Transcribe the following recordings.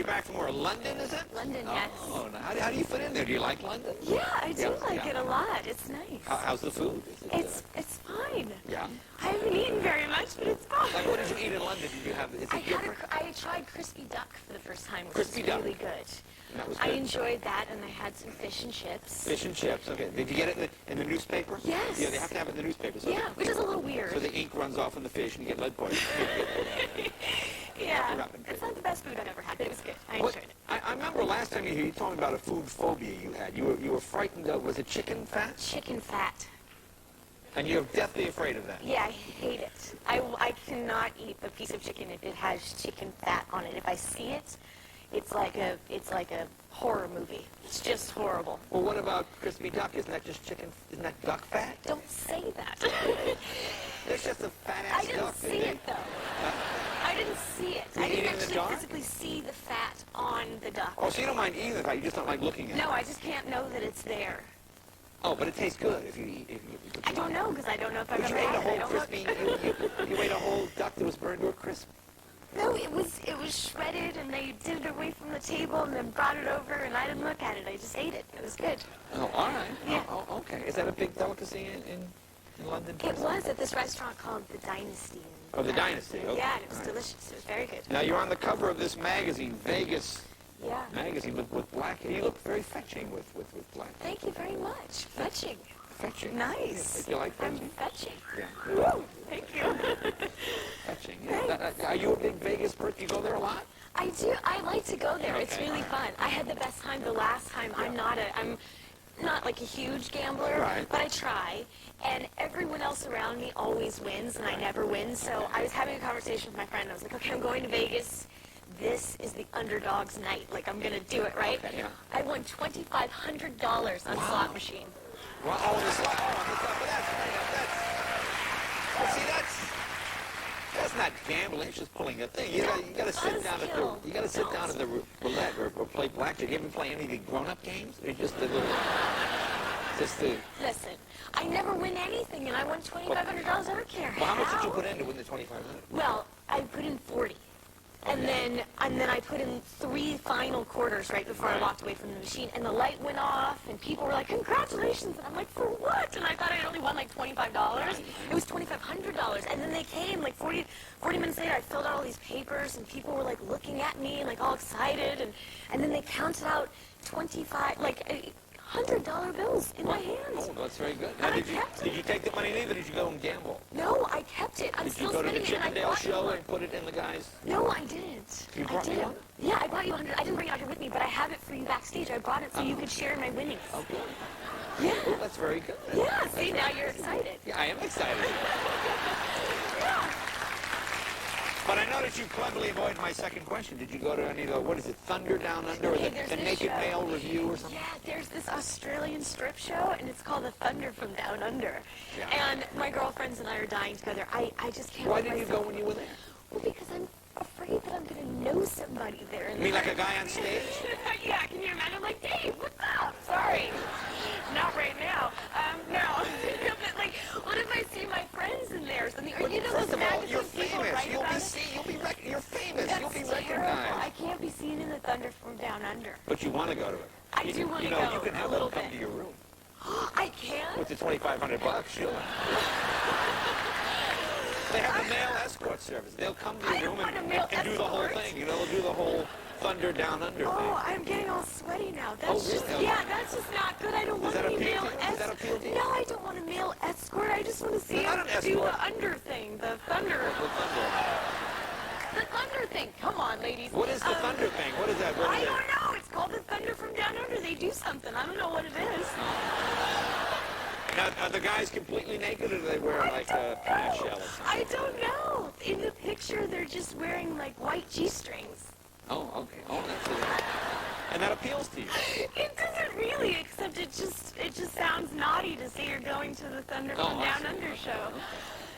back from where? London, is it? London, yes. Oh, how do you fit in there? Do you like London? Yeah, I do like it a lot. It's nice. How's the food? It's fine. Yeah? I haven't eaten very much, but it's fine. Like, what did you eat in London? Did you have, is it different? I tried crispy duck for the first time, which Crispy was duck. really good. That was I good. enjoyed that, and I had some fish and chips. Fish and chips, okay. Did you get it in the newspaper? Yes. Yeah, they have to have it in the newspaper. So Yeah, which is a little weird. So the ink runs off in the fish and you get lead poisoning. Yeah, it's not the best food I've ever had, but it was good. I enjoyed it. I remember last time you told me about a food phobia you had. You were frightened of, was it chicken fat? Chicken fat. And you're deathly afraid of that. Yeah, I hate it. I cannot eat a piece of chicken if it has chicken fat on it. If I see it, it's like a horror movie. It's just horrible. Well, what about crispy duck? Isn't that just chicken? Isn't that duck fat? Don't say that. It's just a fat-ass I didn't duck. see it, though. I didn't see it. You I didn't eat it in the actually dark? physically see the fat on the duck. Oh, so you don't mind eating the fat, you just don't like looking at it. No, I just can't know that it's there. Oh, but it tastes good if you eat it. I don't know, because I don't know if I've But ever you ate a had it. I whole don't crispy, you ate a whole duck that was burned to a crisp. No, it was shredded, and they did it away from the table, and then brought it over, and I didn't look at it. I just ate it. It was good. Oh, all right. Yeah. Oh, okay. Is that a big delicacy in London? It was at this restaurant called The Dynasty. Oh, the Dynasty. Okay. Yeah, and it was All right. delicious. It was very good. Now, you're on the cover of this magazine, Vegas Yeah. magazine, with black. You look very fetching with black. Thank you very much. Fetching. Fetching. Nice. Yeah, you like I'm fetching? fetching. Yeah. Woo! Thank you. Fetching. Yeah. Are you a big Vegas person? Do you go there a lot? I do. I like to go there. It's Okay. really fun. I had the best time the last time. I'm not like a huge gambler, Right. but I try. And everyone else around me always wins, and I never win. So I was having a conversation with my friend. I was like, okay, I'm going to Vegas. This is the underdog's night. Like, I'm going to do it, right? Okay, yeah. I won $2,500 on slot machine. Well, oh, the slot. Well, see, that's not gambling. It's just pulling a thing. You got to sit down at the at the roulette or play blackjack. You ever play any of the grown-up games? Or just the little. Listen, I never win anything, and I won $2,500. I don't care. Well, how much did you put in to win the 2,500? Well, I put in 40. And then I put in 3 final quarters right before I walked away from the machine, and the light went off, and people were like, congratulations, and I'm like, for what? And I thought I only won like $25. It was $2,500, and then they came like 40 minutes later. I filled out all these papers, and people were like looking at me and like all excited, and then they counted out $100 bills in my hands. Oh, that's very good. And Now, I kept did you take the money and leave, or did you go and gamble? No, I kept it. I'm Did still you go to the spending it, and I Chippendale bought you show one. and put it in the guy's? No, I didn't. You I brought me didn't. one? Yeah, I brought you 100. I didn't bring it out here with me, but I have it for you backstage. I brought it so you could share in my winnings. Oh, good. Yeah. Well, that's very good. Yeah, see, now you're excited. Yeah, I am excited. Yeah. But I noticed you cleverly avoided my second question. Did you go to any of the, what is it, Thunder Down Under, or Okay, the there's this Naked show. Male Review or something? Yeah, there's this Australian strip show, and it's called The Thunder from Down Under. Yeah. And my girlfriends and I are dying to go there. I just can't. Why let didn't you myself- go when you were there? Well, because I'm afraid that I'm going to know somebody there. You mean like a guy on stage? Yeah, can you imagine? I'm like, Dave, what's up? Sorry. Not right now. No. But, like, what if I see my friends in there or something? Or, you know, First those of all, magazines you're people famous. write You're about it? famous. You'll be That's terrible. I recognized. can't be seen in the Thunder from Down Under. But you want to go to it. I do want to go. You can have a little them come bit. to your room I can? with the $2,500. Sure. They have a male escort service. They'll come to I your don't room want a male and do the whole escort. thing. You know, they'll do the whole Thunder Down Under thing. Oh, I'm getting all sweaty now. That's Oh, just, really? yeah, that's just not good. I don't want that any appeal male to you? Does that appeal to you? No, I don't want a male escort. I just want to see Not him an do escort. the under thing, the thunder. The thunder thing. Come on, ladies. What is the Thunder thing? What is that? What I is it? don't know. It's called the Thunder from Down Under. They do something. I don't know what it is. Now, are the guys completely naked, or do they wear like a half shell or something? I don't know. In the picture, they're just wearing like white G-strings. Oh, okay. Oh, that's it. And that appeals to you. It doesn't really, except it just sounds naughty to say you're going to the Thunder from I Down see. Under show.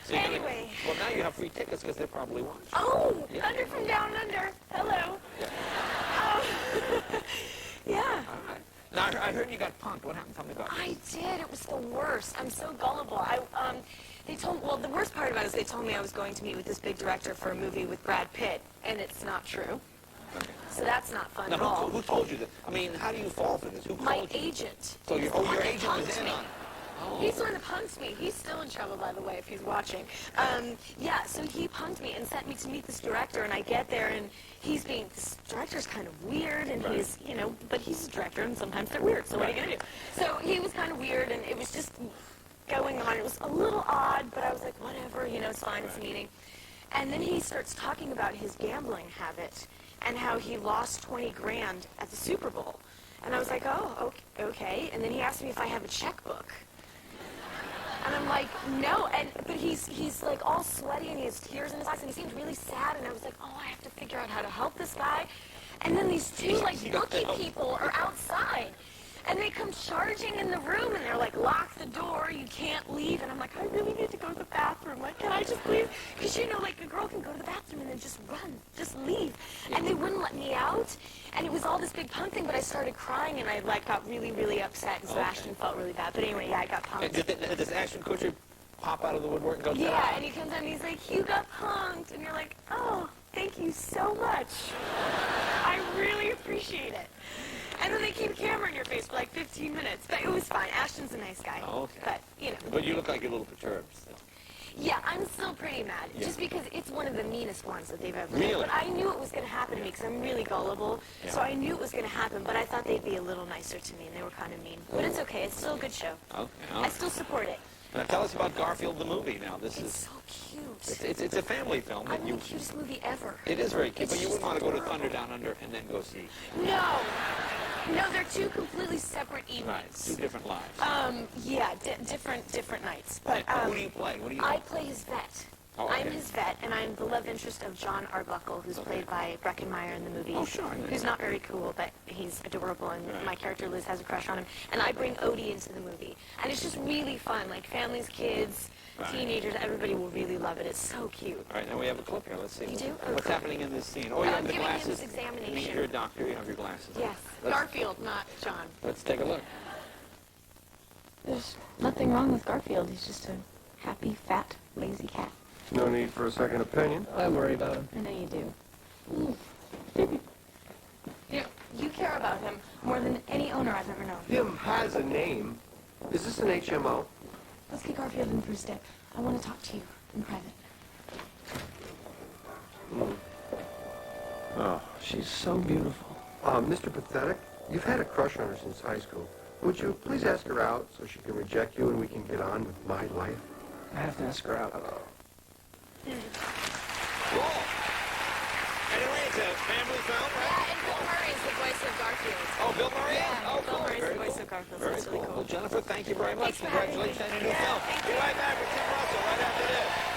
So you're Anyway. well, now you have free tickets because they're probably watching. Oh, Yeah. Thunder from Down Under. Hello. Yeah. All right. Now, I heard you got punked. What happened? Tell me about it. I did. It was the worst. I'm so gullible. The worst part about it is they told me I was going to meet with this big director for a movie with Brad Pitt, and it's not true. So that's not fun Now, at all. who told you that? I mean, how do you fall for this? Who My told you? agent. So your agent was Punked in me. on it. Oh. He's the one that punked me. He's still in trouble, by the way, if he's watching. Yeah, so he punked me and sent me to meet this director, and I get there, and this director's kind of weird, and he's, but he's a director, and sometimes they're weird, so what are you going to do? So he was kind of weird, and it was just going on. It was a little odd, but I was like, whatever, it's fine, it's a meeting. And then he starts talking about his gambling habit and how he lost 20 grand at the Super Bowl. And I was like, oh, okay. And then he asked me if I have a checkbook. And I'm like, no. But he's like all sweaty and he has tears in his eyes and he seemed really sad. And I was like, oh, I have to figure out how to help this guy. And then these two bookie people are outside. And they come charging in the room and they're like, lock the door, you can't leave. And I'm like, I really need to go to the bathroom. Like, can I just leave? Because, a girl can go to the bathroom and then just run, just leave. And they wouldn't let me out. And it was all this big punk thing, but I started crying and I got really, really upset. And so Ashton felt really bad. But anyway, yeah, I got punked. Does Ashton Kutcher pop out of the woodwork and go, yeah, and he comes out and he's like, you got punked. And you're like, oh, thank you so much. I really appreciate it. And then they keep a camera in your face for like 15 minutes. But it was fine. Ashton's a nice guy. Oh, okay. But, But you look like you're a little perturbed still. Yeah, I'm still pretty mad. Yeah. Just because it's one of the meanest ones that they've ever Really? done. But I knew it was going to happen to me because I'm really gullible. Yeah. So I knew it was going to happen, but I thought they'd be a little nicer to me, and they were kind of mean. But it's okay. It's still a good show. Okay. I still support it. Now tell us about Garfield the movie now. It's so cute. It's a family film. I'm the cutest movie ever. It is very cute, It's but you just wouldn't want to go to adorable. Thunder Down Under and then go see. No, they're two completely separate Right, evenings. two different lives. Yeah, different nights. But Who do you play? What do you? I play his vet. Oh, okay. I'm his vet, and I'm the love interest of John Arbuckle, who's played by Breckenmeyer in the movie. Oh, sure. Who's not very cool, but he's adorable, and Right. my character Liz has a crush on him. And I bring Odie into the movie, and it's just really fun. Like families, kids, Right. teenagers, everybody will really love it. It's so cute. All right, now we have a clip here. Let's see. You do? What's happening in this scene? Oh, you have the giving him glasses. his examination. You mean you're a doctor. You have your glasses. Yes, Garfield, not John. Let's take a look. There's nothing wrong with Garfield. He's just a happy, fat, lazy cat. No need for a second opinion. I worry about him. I know you do. You care about him more than any owner I've ever known. Him has a name. Is this an HMO? Let's get Garfield in for a step. I want to talk to you in private. Oh, she's so beautiful. Mr. Pathetic, you've had a crush on her since high school. Would you please ask her out so she can reject you and we can get on with my life? I have to ask her out. Cool. Anyway, it's a family film, right? And Bill Murray's the voice of Garfield. Oh, Bill Murray? Yeah, Oh, Bill cool. Murray's Very the voice cool. of Garfield, so Very it's really cool. cool. Well, Jennifer, thank you very much. Thanks for having me. Congratulations on your new Yeah, film. thank Be you. right back with Tim Russell right after this.